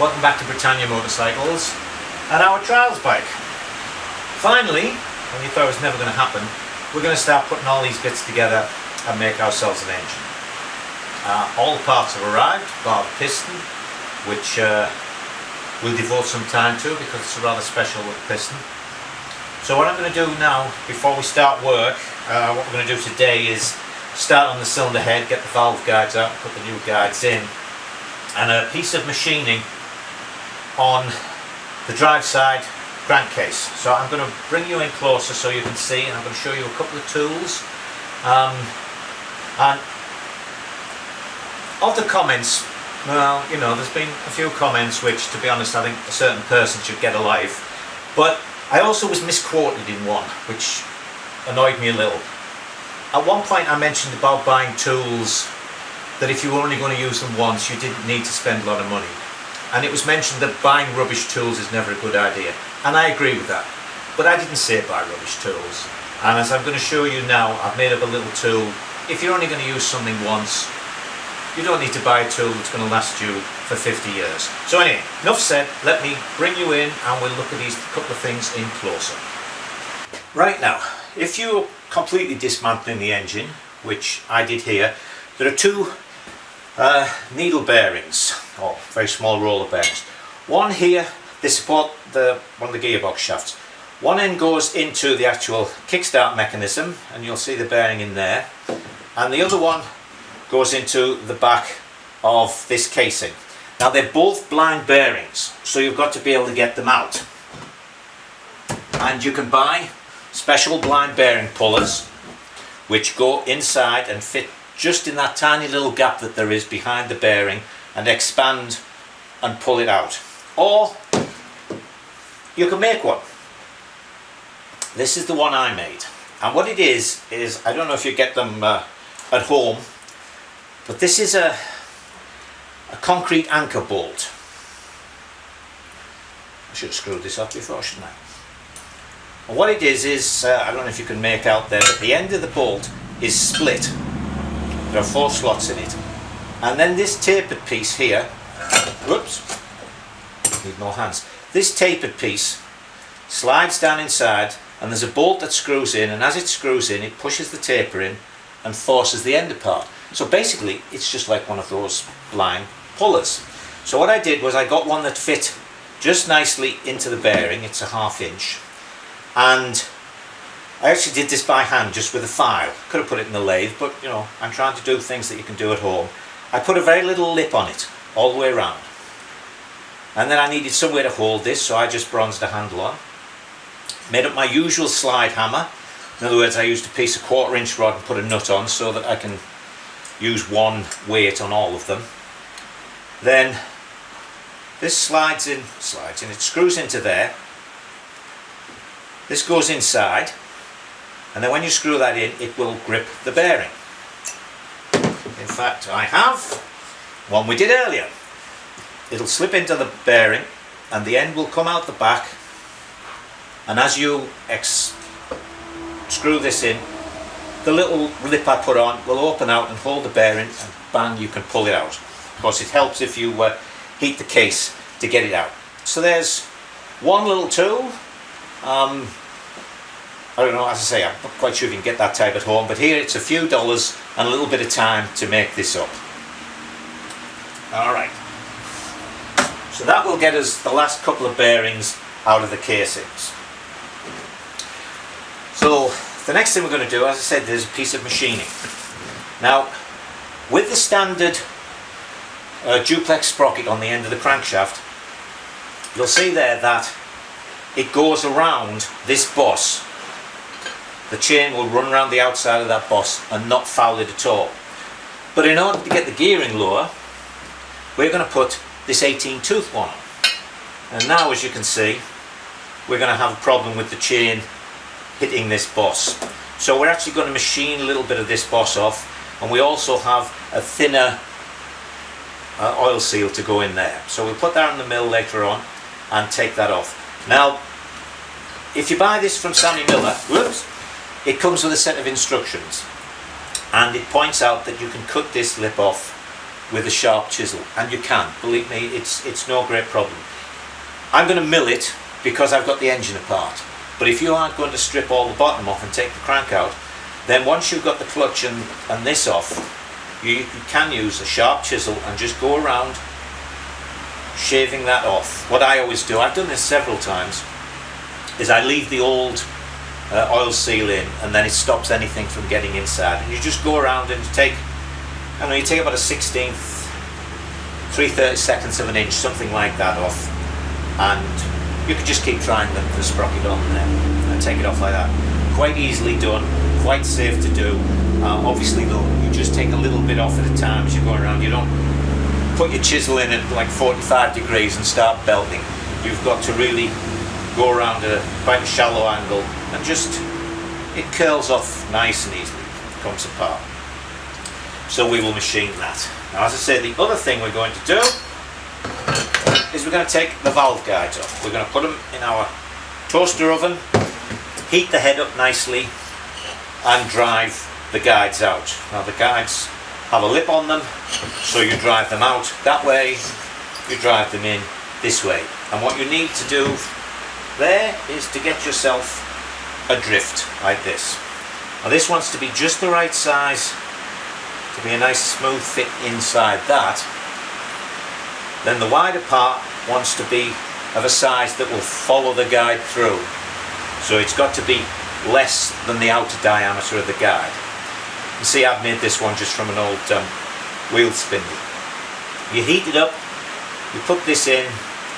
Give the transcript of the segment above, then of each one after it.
Welcome back to Britannia Motorcycles and our trials bike. Finally, when you thought it was never going to happen, we're going to start putting all these bits together and make ourselves an engine. All the parts have arrived, bar the piston, which we'll devote some time to because it's a rather special piston. So what I'm going to do now, before we start work, what we're going to do today is start on the cylinder head, get the valve guides out, put the new guides in, and a piece of machining on the drive side crankcase. So I'm going to bring you in closer so you can see, and I'm going to show you a couple of tools. And of the comments, well, you know, there's been a few comments which, to be honest, I think a certain person should get a life. But I also was misquoted in one, which annoyed me a little. At one point I mentioned about buying tools that if you were only going to use them once, you didn't need to spend a lot of money. And it was mentioned that buying rubbish tools is never a good idea. And I agree with that. But I didn't say buy rubbish tools. And as I'm going to show you now, I've made up a little tool. If you're only going to use something once, you don't need to buy a tool that's going to last you for 50 years. So anyway, enough said, let me bring you in and we'll look at these couple of things in closer. Right now, if you're completely dismantling the engine, which I did here, there are two needle bearings, or very small roller bearings. One here, they support one of the gearbox shafts. One end goes into the actual kickstart mechanism, and you'll see the bearing in there, and the other one goes into the back of this casing. Now they're both blind bearings, so you've got to be able to get them out. And you can buy special blind bearing pullers which go inside and fit just in that tiny little gap that there is behind the bearing and expand and pull it out. Or you can make one. This is the one I made, and what it is I don't know if you get them at home, but this is a concrete anchor bolt. I should have screwed this up before, shouldn't I? And what it is I don't know if you can make out there, but the end of the bolt is split. There are 4 slots in it, and then this tapered piece here, whoops, need more hands. This tapered piece slides down inside, and there's a bolt that screws in, and as it screws in, it pushes the taper in and forces the end apart. So basically, it's just like one of those blind pullers. So what I did was I got one that fit just nicely into the bearing. It's a 1/2 inch, and I actually did this by hand, just with a file. Could have put it in the lathe, but you know, I'm trying to do things that you can do at home. I put a very little lip on it, all the way around. And then I needed somewhere to hold this, so I just bronzed a handle on. Made up my usual slide hammer. In other words, I used a piece of 1/4 inch rod and put a nut on so that I can use one weight on all of them. Then this slides in, it screws into there. This goes inside. And then when you screw that in, it will grip the bearing. In fact, I have one we did earlier. It'll slip into the bearing and the end will come out the back, and as you screw this in, the little lip I put on will open out and hold the bearing, and bang, you can pull it out. Of course, it helps if you heat the case to get it out. So there's one little tool. I don't know, as I say, I'm not quite sure if you can get that type at home, but here it's a few dollars and a little bit of time to make this up. Alright, so that will get us the last couple of bearings out of the casings. So the next thing we're going to do, as I said, there's a piece of machining. Now, with the standard duplex sprocket on the end of the crankshaft, you'll see there that it goes around this boss. The chain will run around the outside of that boss and not foul it at all. But in order to get the gearing lower, we're going to put this 18 tooth one on. And now, as you can see, we're going to have a problem with the chain hitting this boss. So we're actually going to machine a little bit of this boss off, and we also have a thinner oil seal to go in there. So we'll put that in the mill later on and take that off. Now, if you buy this from Sammy Miller, whoops, it comes with a set of instructions, and it points out that you can cut this lip off with a sharp chisel, and you can, believe me, it's no great problem. I'm going to mill it because I've got the engine apart, but if you aren't going to strip all the bottom off and take the crank out, then once you've got the clutch and this off, you can use a sharp chisel and just go around shaving that off. What I always do, I've done this several times, is I leave the old oil seal in, and then it stops anything from getting inside, and you just go around and take, I don't know, you take about a 1/16, 3/32 of an inch, something like that off, and you could just keep trying the sprocket on there and take it off like that. Quite easily done, quite safe to do. Obviously though, you just take a little bit off at a time as you're going around. You don't put your chisel in at like 45 degrees and start belting. You've got to really go around at quite a shallow angle, and just, it curls off nice and easily, comes apart. So we will machine that. Now, as I said, the other thing we're going to do is we're going to take the valve guides off. We're going to put them in our toaster oven, heat the head up nicely, and drive the guides out. Now the guides have a lip on them, so you drive them out that way, you drive them in this way. And what you need to do there is to get yourself a drift like this. Now this wants to be just the right size to be a nice smooth fit inside that. Then the wider part wants to be of a size that will follow the guide through. So it's got to be less than the outer diameter of the guide. You see, I've made this one just from an old wheel spindle. You heat it up, you put this in,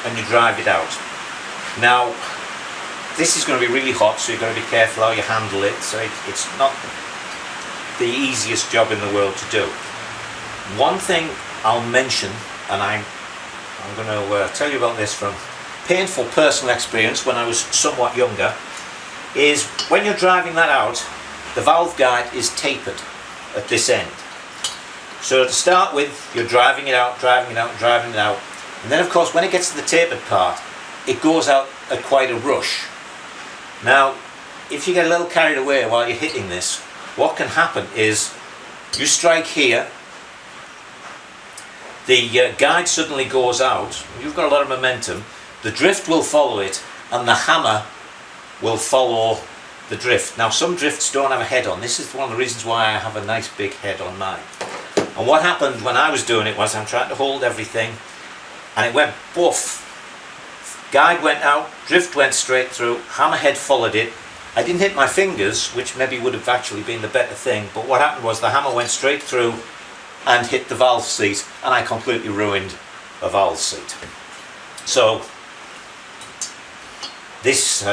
and you drive it out. Now, this is going to be really hot, so you've got to be careful how you handle it. So it's not the easiest job in the world to do. One thing I'll mention, and I'm going to tell you about this from painful personal experience when I was somewhat younger, is when you're driving that out, the valve guide is tapered at this end. So to start with, you're driving it out, driving it out, driving it out, and then of course when it gets to the tapered part, it goes out at quite a rush. Now, if you get a little carried away while you're hitting this, what can happen is you strike here, the guide suddenly goes out, you've got a lot of momentum, the drift will follow it, and the hammer will follow the drift. Now some drifts don't have a head on. This is one of the reasons why I have a nice big head on mine. And what happened when I was doing it was I'm trying to hold everything, and it went boof. Guide went out, drift went straight through, hammerhead followed it. I didn't hit my fingers, which maybe would have actually been the better thing, but what happened was the hammer went straight through and hit the valve seat, and I completely ruined a valve seat. So this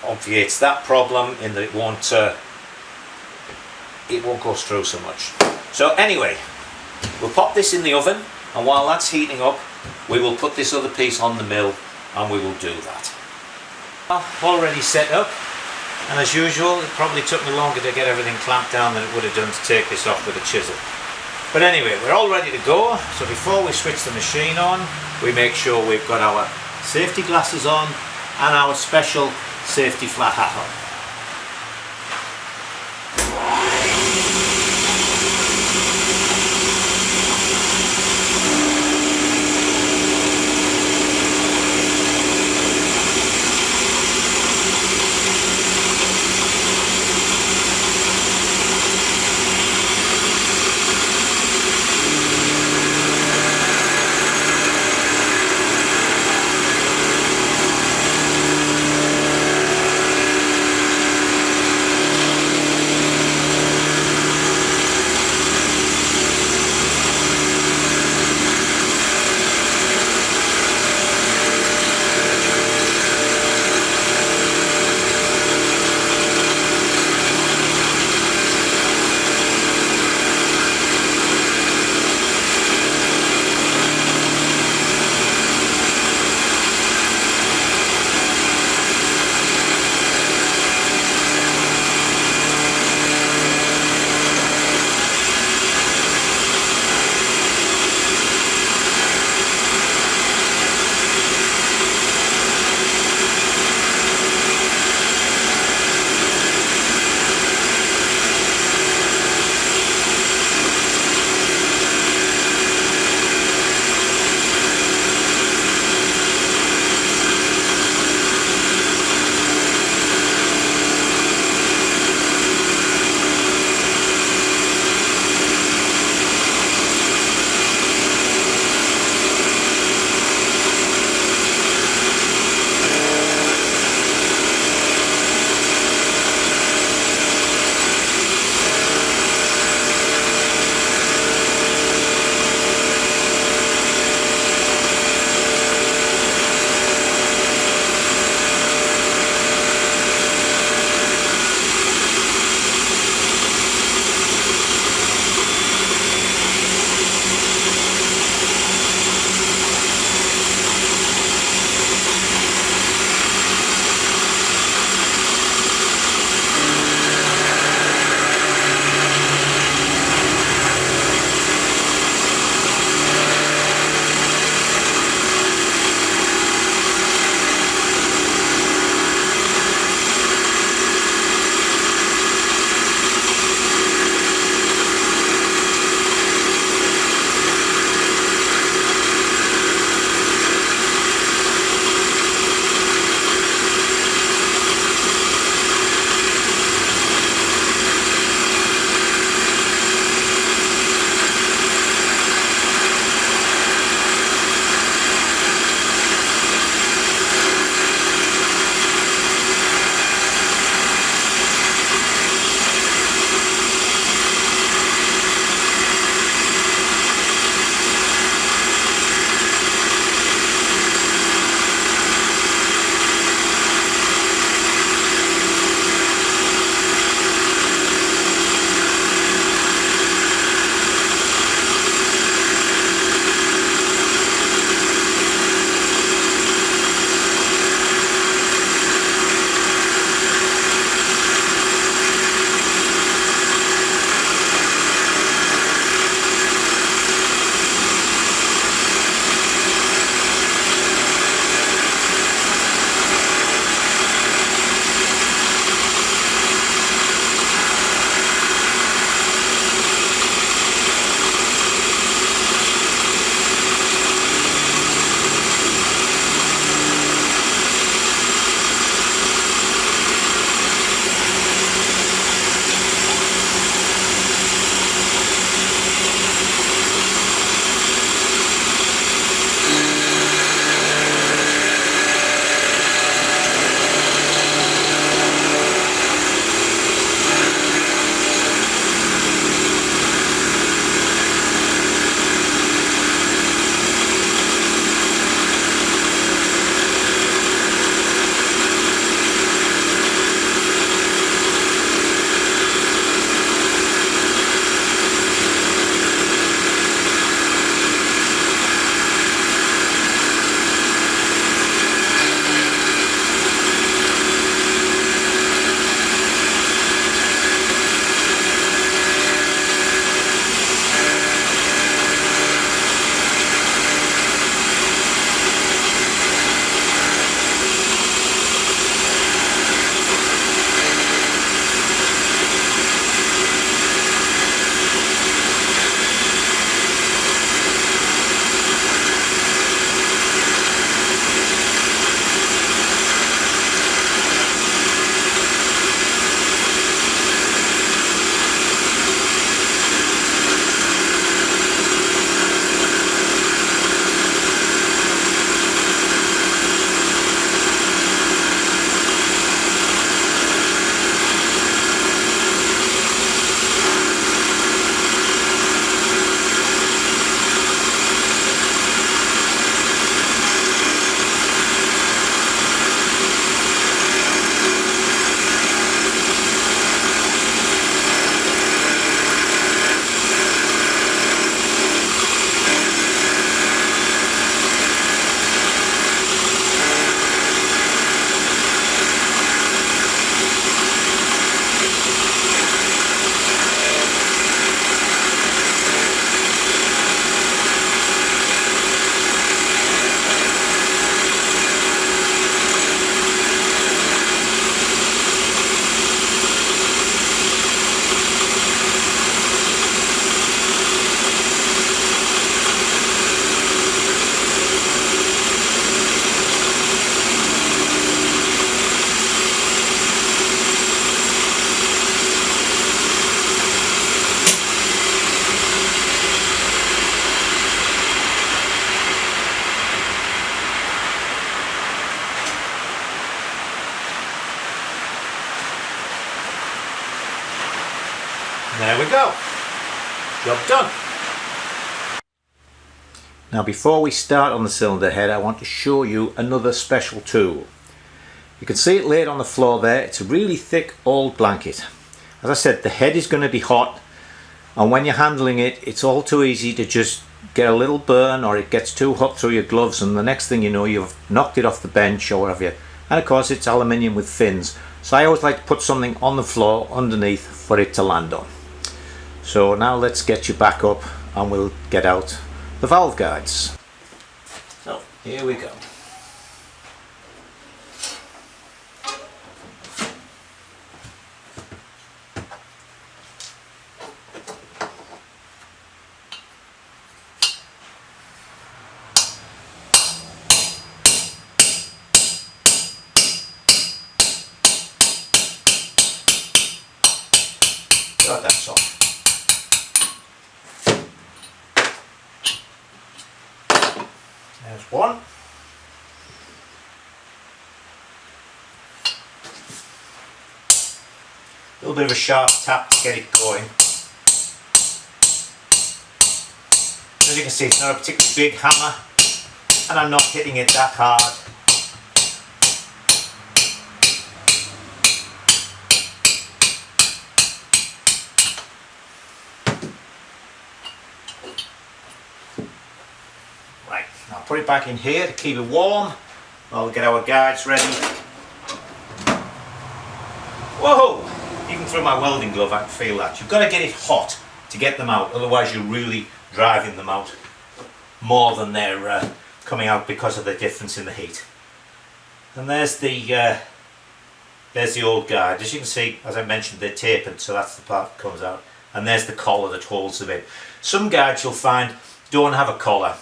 obviates that problem in that it won't go through so much. So anyway, we'll pop this in the oven, and while that's heating up, we will put this other piece on the mill, and we will do that. Already set up, and as usual, it probably took me longer to get everything clamped down than it would have done to take this off with a chisel. But anyway, we're all ready to go. So before we switch the machine on, we make sure we've got our safety glasses on and our special safety flat hat on. There we go. Job done. Now before we start on the cylinder head, I want to show you another special tool. You can see it laid on the floor there. It's a really thick old blanket. As I said, the head is going to be hot, and when you're handling it, it's all too easy to just get a little burn, or it gets too hot through your gloves, and the next thing you know, you've knocked it off the bench or whatever. And of course it's aluminium with fins, so I always like to put something on the floor underneath for it to land on. So now let's get you back up and we'll get out the valve guides. So here we go. Oh, that's off. There's one. A little bit of a sharp tap to get it going. As you can see, it's not a particularly big hammer, and I'm not hitting it that hard. Right, I'll put it back in here to keep it warm while we get our guides ready. Whoa! Even through my welding glove I can feel that. You've got to get it hot to get them out, otherwise you're really driving them out more than they're coming out because of the difference in the heat. And there's the old guide. As you can see, as I mentioned, they're tapered, so that's the part that comes out. And there's the collar that holds them in. Some guides you'll find don't have a collar.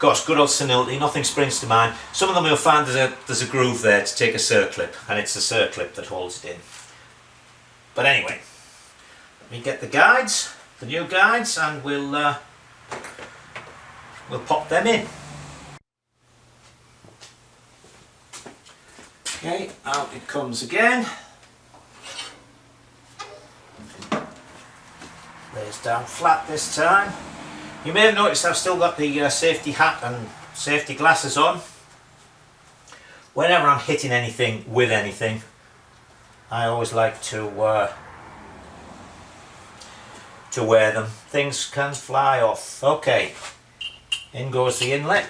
Gosh, good old senility, nothing springs to mind. Some of them you'll find there's a groove there to take a circlip, and it's the circlip that holds it in. But anyway, let me get the guides, the new guides, and we'll pop them in. Okay, out it comes again. Lays down flat this time. You may have noticed I've still got the safety hat and safety glasses on. Whenever I'm hitting anything with anything, I always like to wear them. Things can fly off. Okay, in goes the inlet.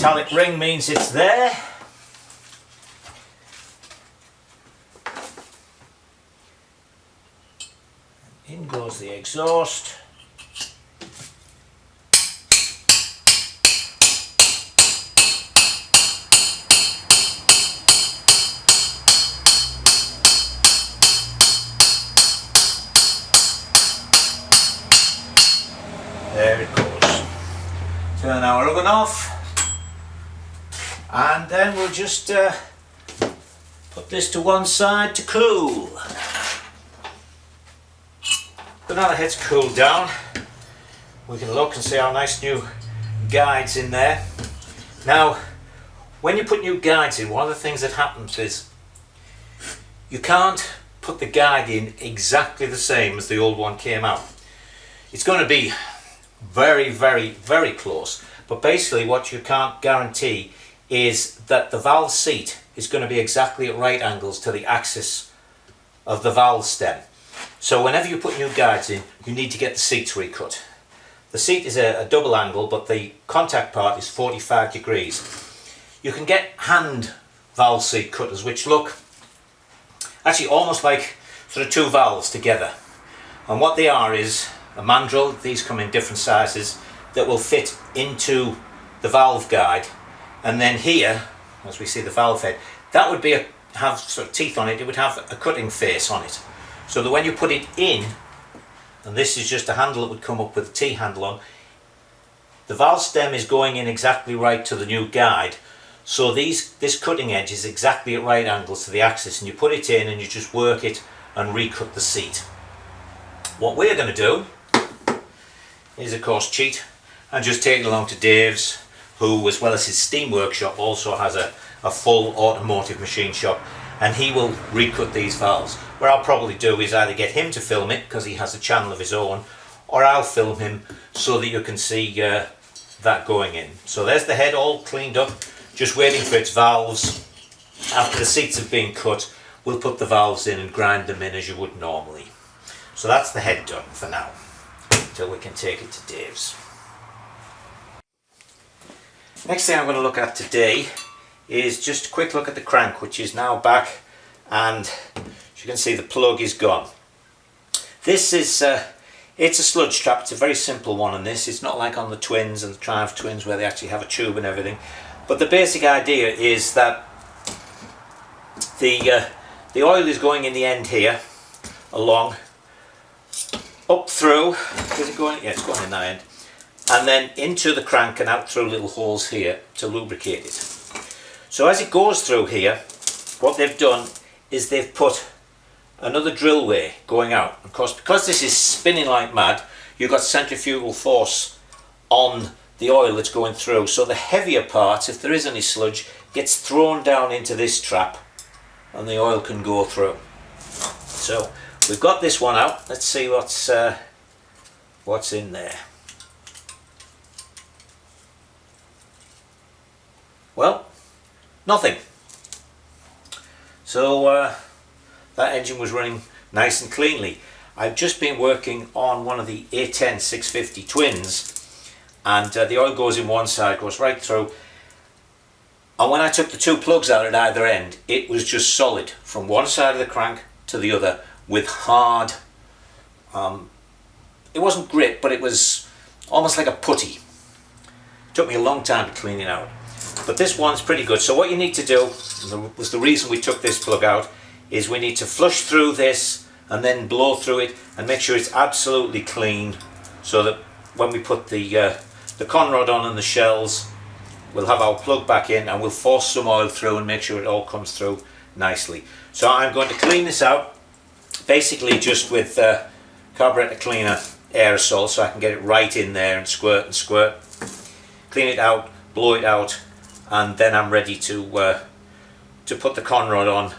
Metallic ring means it's there. In goes the exhaust. There it goes. Turn our oven off. And then we'll just put this to one side to cool. But now the head's cooled down, we can look and see our nice new guides in there. Now, when you put new guides in, one of the things that happens is you can't put the guide in exactly the same as the old one came out. It's going to be very, very, very close, but basically what you can't guarantee is that the valve seat is going to be exactly at right angles to the axis of the valve stem. So whenever you put new guides in, you need to get the seats recut. The seat is a double angle, but the contact part is 45 degrees. You can get hand valve seat cutters which look actually almost like sort of two valves together. And what they are is a mandrel. These come in different sizes that will fit into the valve guide. And then here, as we see the valve head, that would be have sort of teeth on it. It would have a cutting face on it, so that when you put it in, and this is just a handle that would come up with a T-handle on, the valve stem is going in exactly right to the new guide. So this cutting edge is exactly at right angles to the axis, and you put it in and you just work it and recut the seat. What we're going to do is of course cheat and just take it along to Dave's, who as well as his steam workshop also has a full automotive machine shop, and he will recut these valves. What I'll probably do is either get him to film it because he has a channel of his own, or I'll film him so that you can see that going in. So there's the head all cleaned up, just waiting for its valves. After the seats have been cut, we'll put the valves in and grind them in as you would normally. So that's the head done for now, until we can take it to Dave's. Next thing I'm going to look at today is just a quick look at the crank, which is now back, and as you can see the plug is gone. This is it's a sludge trap. It's a very simple one on this. It's not like on the twins and the Triumph twins where they actually have a tube and everything, but the basic idea is that the oil is going in the end here, along, up through, is it going? Yeah, it's going in that end, and then into the crank and out through little holes here to lubricate it. So as it goes through here, what they've done is they've put another drill way going out. Of course, because this is spinning like mad, you've got centrifugal force on the oil that's going through. So the heavier parts, if there is any sludge, gets thrown down into this trap and the oil can go through. So we've got this one out. Let's see what's in there. Well, nothing. So that engine was running nice and cleanly. I've just been working on one of the A10 650 twins, and the oil goes in one side, goes right through, and when I took the two plugs out at either end, it was just solid from one side of the crank to the other with hard, it wasn't grit, but it was almost like a putty. It took me a long time to clean it out. But this one's pretty good. So what you need to do, and was the reason we took this plug out, is we need to flush through this and then blow through it and make sure it's absolutely clean, so that when we put the conrod on and the shells, we'll have our plug back in and we'll force some oil through and make sure it all comes through nicely. So I'm going to clean this out basically just with carburetor cleaner aerosol, so I can get it right in there and squirt, clean it out, blow it out, and then I'm ready to put the conrod on,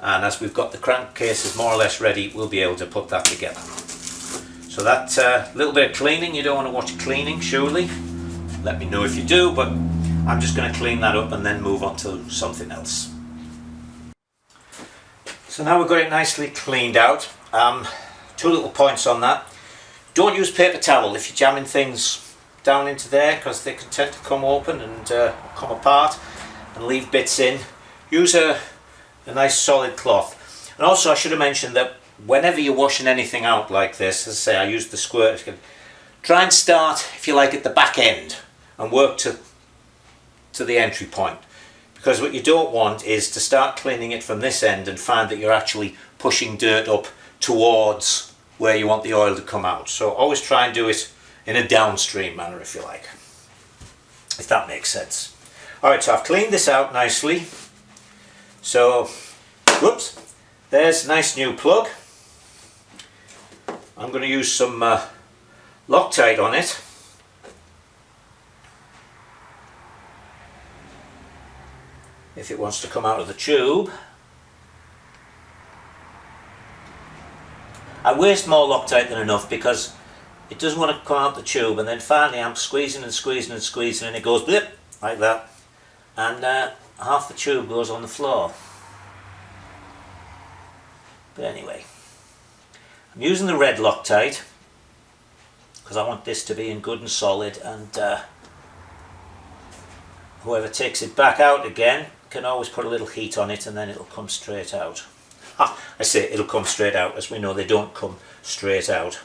and as we've got the crankcases more or less ready, we'll be able to put that together. So that little bit of cleaning, you don't want to watch cleaning surely, let me know if you do, but I'm just going to clean that up and then move on to something else. So now we've got it nicely cleaned out. Two little points on that. Don't use paper towel if you're jamming things down into there, because they can tend to come open and come apart and leave bits in. Use a nice solid cloth. And also I should have mentioned that whenever you're washing anything out like this, as I say, I use the squirt. Try and start, if you like, at the back end and work to the entry point, because what you don't want is to start cleaning it from this end and find that you're actually pushing dirt up towards where you want the oil to come out. So always try and do it in a downstream manner, if you like, if that makes sense. Alright, so I've cleaned this out nicely. So, whoops, there's a nice new plug. I'm going to use some Loctite on it. If it wants to come out of the tube. I waste more Loctite than enough because it doesn't want to come out the tube, and then finally I'm squeezing and squeezing and squeezing and it goes blip like that, and half the tube goes on the floor. But anyway, I'm using the red Loctite because I want this to be in good and solid, and whoever takes it back out again can always put a little heat on it and then it'll come straight out. I say it'll come straight out, as we know they don't come straight out.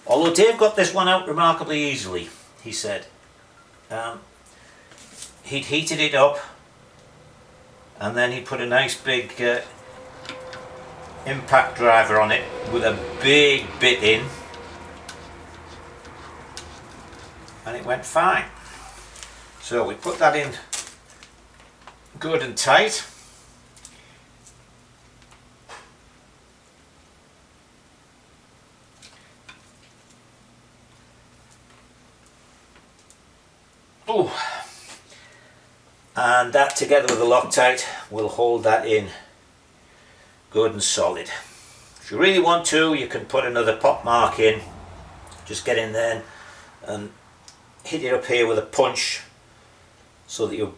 Although Dave got this one out remarkably easily, he said. He'd heated it up and then he put a nice big impact driver on it with a big bit in, and it went fine. So we put that in good and tight. Ooh. And that together with the Loctite will hold that in good and solid. If you really want to, you can put another pop mark in. Just get in there and hit it up here with a punch so that you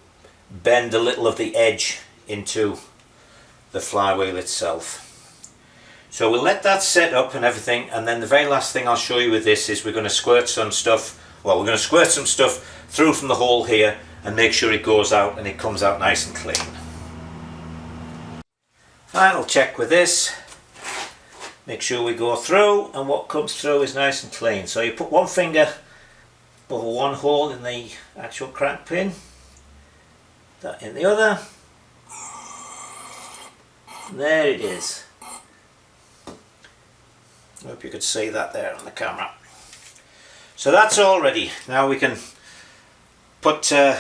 bend a little of the edge into the flywheel itself. So we'll let that set up and everything, and then the very last thing I'll show you with this is we're going to squirt some stuff, well, we're going to squirt some stuff through from the hole here and make sure it goes out and it comes out nice and clean. Final check with this. Make sure we go through and what comes through is nice and clean. So you put one finger over one hole in the actual crank pin, that in the other, and there it is. I hope you could see that there on the camera. So that's all ready. Now we can put the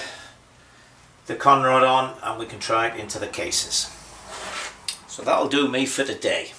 con rod on and we can try it into the cases. So that'll do me for today.